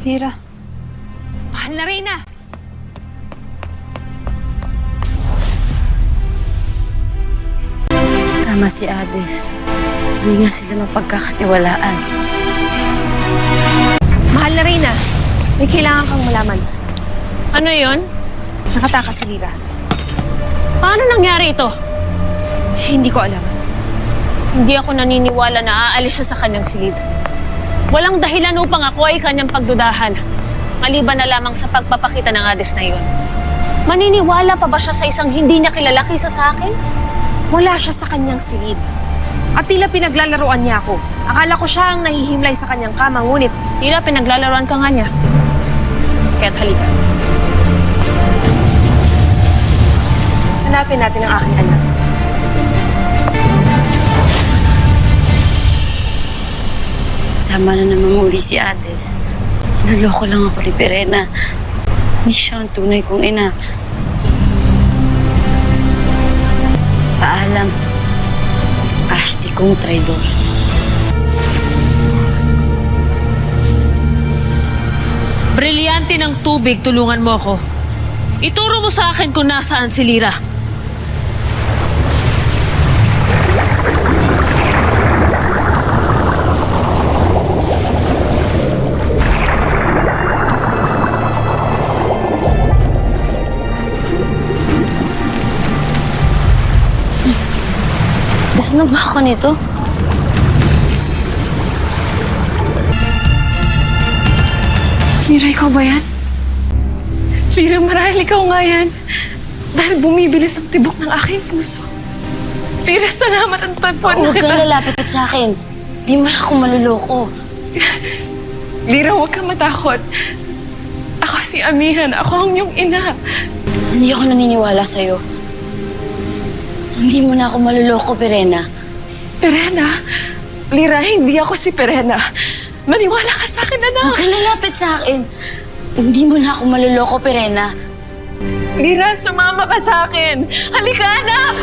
Lira. Mahal na Reyna! Tama si Hades. Hindi nga sila mapagkakatiwalaan. Mahal na Reyna! May kailangan kang malaman. Ano yon? Nakatakas si Lira. Paano nangyari ito? Hindi ko alam. Hindi ako naniniwala na aalis siya sa kanyang silid. Walang dahilan upang ako ay kanyang pagdudahan. Maliban na lamang sa pagpapakita ng Hades na iyon. Maniniwala pa ba siya sa isang hindi niya kilala kaysa sa akin? Wala siya sa kanyang silid. At tila pinaglalaroan niya ako. Akala ko siya ang nahihimlay sa kanyang kama, ngunit Tila pinaglalaroan ka nga niya. Kaya't halika. hanapin natin ang aking anak. Tama na naman muli si Hades. Naloko lang ako ni Perena. Hindi siya ang tunay kong ina. Paalam. Ashley kong traidor. Brilyante ng tubig, tulungan mo ako. Ituro mo sa akin kung nasaan si Lira. Gusto na ba ako nito? Lira, ikaw ba yan? Lira, marahil ikaw nga yan. Dahil bumibilis ang tibok ng aking puso. Lira, salamat ang tagpuan na Huwag kita. kang lalapit sa akin. Di mo na ako maluloko. Lira, huwag kang matakot. Ako si Amihan. Ako ang iyong ina. Hindi ako naniniwala sa'yo. Hindi mo na ako maluloko, Perena. Perena? Lira, hindi ako si Perena. Maniwala ka sa akin, anak. Huwag kang lalapit sa akin. Hindi mo na ako maluloko, Perena. Lira, sumama ka sa akin. Halika, anak!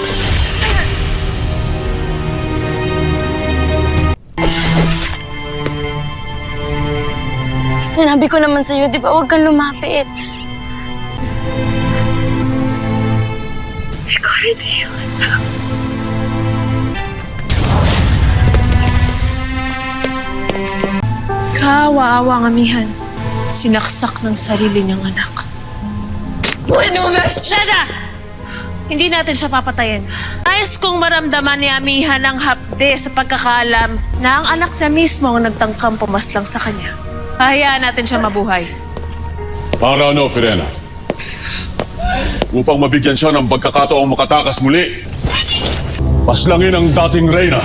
Sinabi ko naman sa'yo, di ba? Huwag kang lumapit. Ikaw rin yung anak. Kaawa-awa ang Amihan. Sinaksak ng sarili niyang anak. Shada! Hindi natin siya papatayin. Nais kong maramdaman ni Amihan ang hapde sa pagkakaalam na ang anak niya mismo ang nagtangkang pumaslang sa kanya. Hayaan natin siya mabuhay. Para ano, Perena? Upang mabigyan siya ng pagkakataong makatakas muli. Paslangin ang dating Reyna.